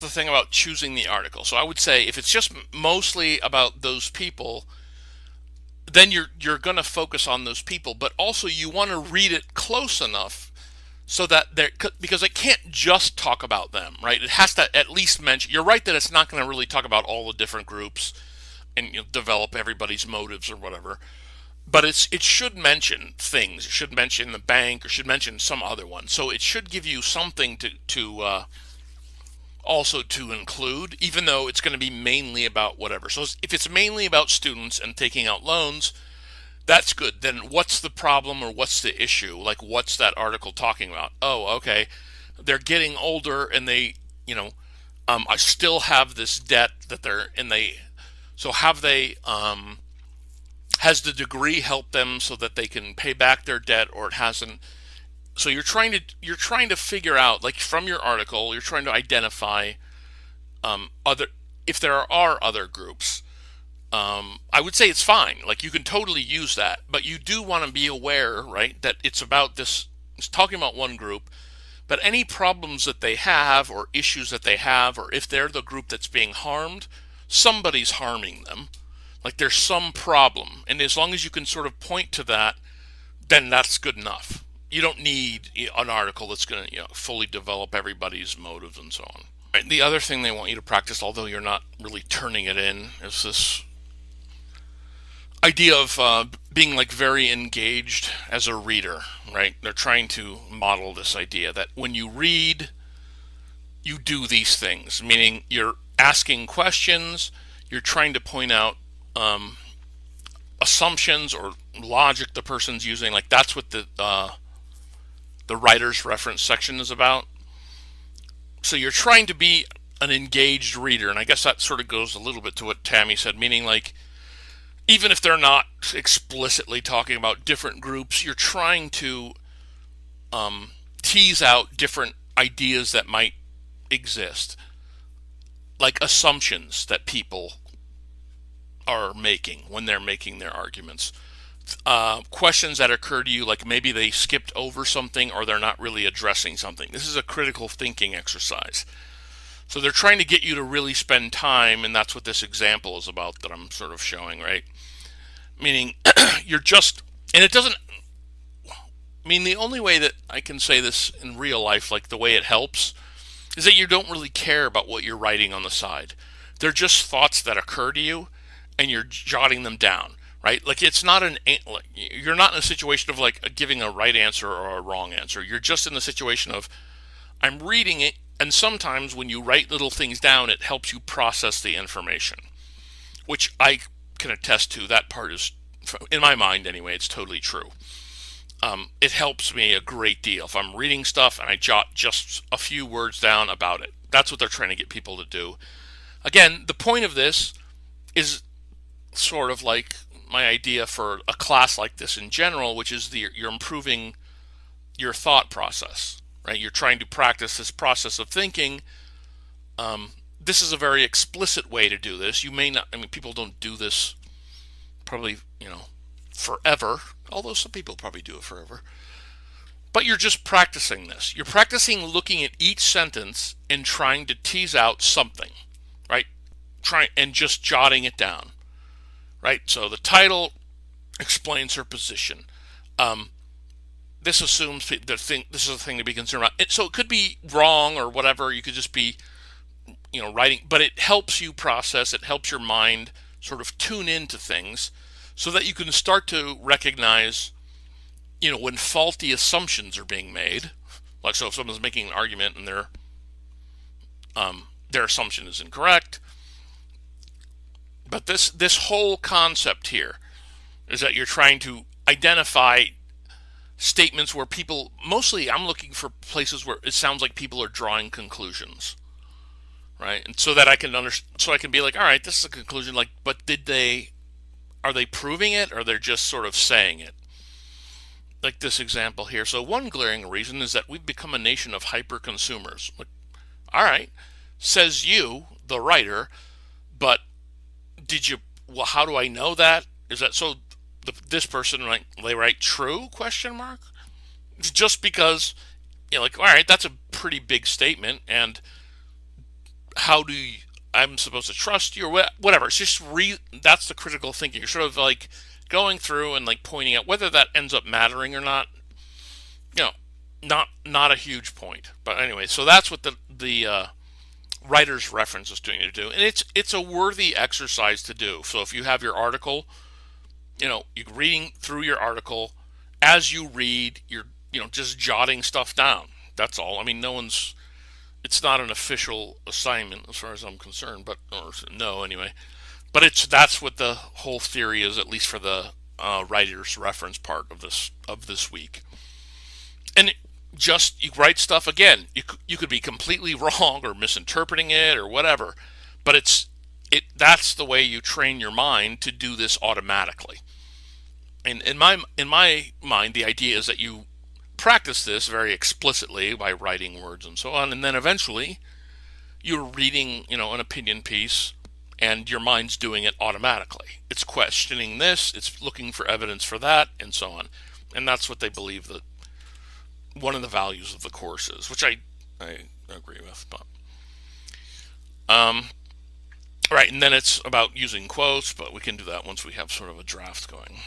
the thing about choosing the article. So I would say if it's just mostly about those people, then you're going to focus on those people, but also you want to read it close enough so that there, because it can't just talk about them, right? It has to at least mention. You're right that it's not going to really talk about all the different groups and develop everybody's motives or whatever. But it should mention things. It should mention the bank, or should mention some other one. So it should give you something to also to include, even though it's going to be mainly about whatever. So if it's mainly about students and taking out loans, that's good. Then what's the problem or what's the issue? Like, what's that article talking about? Oh, okay. They're getting older and I still have this debt that so have they, has the degree helped them so that they can pay back their debt, or it hasn't? So you're trying to figure out, like, from your article, you're trying to identify other, if there are other groups. I would say it's fine. Like, you can totally use that, but you do want to be aware, right, that it's about this. It's talking about one group, but any problems that they have, or issues that they have, or if they're the group that's being harmed, somebody's harming them. Like, there's some problem, and as long as you can sort of point to that, then that's good enough. You don't need an article that's going to fully develop everybody's motives and so on. Right. The other thing they want you to practice, although you're not really turning it in, is this idea of being like very engaged as a reader. Right? They're trying to model this idea that when you read, you do these things, meaning you're asking questions, you're trying to point out assumptions or logic the person's using. Like, that's what the writer's reference section is about. So you're trying to be an engaged reader, and I guess that sort of goes a little bit to what Tammy said, meaning, like, even if they're not explicitly talking about different groups, you're trying to tease out different ideas that might exist, like assumptions that people are making when they're making their arguments. Questions that occur to you, like maybe they skipped over something or they're not really addressing something. This is a critical thinking exercise. So they're trying to get you to really spend time, and that's what this example is about that I'm sort of showing, right? Meaning, you're just, and it doesn't, I mean, the only way that I can say this in real life, like the way it helps, is that you don't really care about what you're writing on the side. They're just thoughts that occur to you, and you're jotting them down, right? Like, it's not you're not in a situation of like giving a right answer or a wrong answer. You're just in the situation of, I'm reading it, and sometimes when you write little things down, it helps you process the information, which I can attest to. That part is, in my mind anyway, it's totally true. It helps me a great deal if I'm reading stuff and I jot just a few words down about it. That's what they're trying to get people to do. Again, the point of this is sort of like my idea for a class like this in general, which is you're improving your thought process, right? You're trying to practice this process of thinking. This is a very explicit way to do this. You may not, I mean, people don't do this probably, forever, although some people probably do it forever. But you're just practicing this. You're practicing looking at each sentence and trying to tease out something, right? And just jotting it down, right? So the title explains her position. This assumes this is a thing to be concerned about. So it could be wrong or whatever. You could just be, writing, but it helps you process. It helps your mind sort of tune into things so that you can start to recognize, when faulty assumptions are being made. Like, so if someone's making an argument and their assumption is incorrect. But this whole concept here is that you're trying to identify statements where people, mostly I'm looking for places where it sounds like people are drawing conclusions, right? And so that I can so I can be like, all right, this is a conclusion, like, but are they proving it, or they're just sort of saying it? Like this example here. So one glaring reason is that we've become a nation of hyper consumers. Like, all right, says you, the writer, but well, how do I know that? Is that so? This person, right? They write true? Question mark. Just because, like, all right, that's a pretty big statement, and how do you, I'm supposed to trust you or whatever. It's just that's the critical thinking. You're sort of like going through and like pointing out whether that ends up mattering or not. You know, not a huge point. But anyway, so that's what the writer's reference is doing to do, and it's a worthy exercise to do. So if you have your article, you're reading through your article as you read, you're just jotting stuff down. That's all. I mean, it's not an official assignment as far as I'm concerned, but or no anyway. But that's what the whole theory is, at least for the writer's reference part of this week. And just you write stuff again. You could be completely wrong or misinterpreting it or whatever, but that's the way you train your mind to do this automatically. And in my mind, the idea is that you practice this very explicitly by writing words and so on, and then eventually you're reading, an opinion piece, and your mind's doing it automatically. It's questioning this, it's looking for evidence for that, and so on. And that's what they believe that one of the values of the course is, which I agree with. But right, and then it's about using quotes, but we can do that once we have sort of a draft going.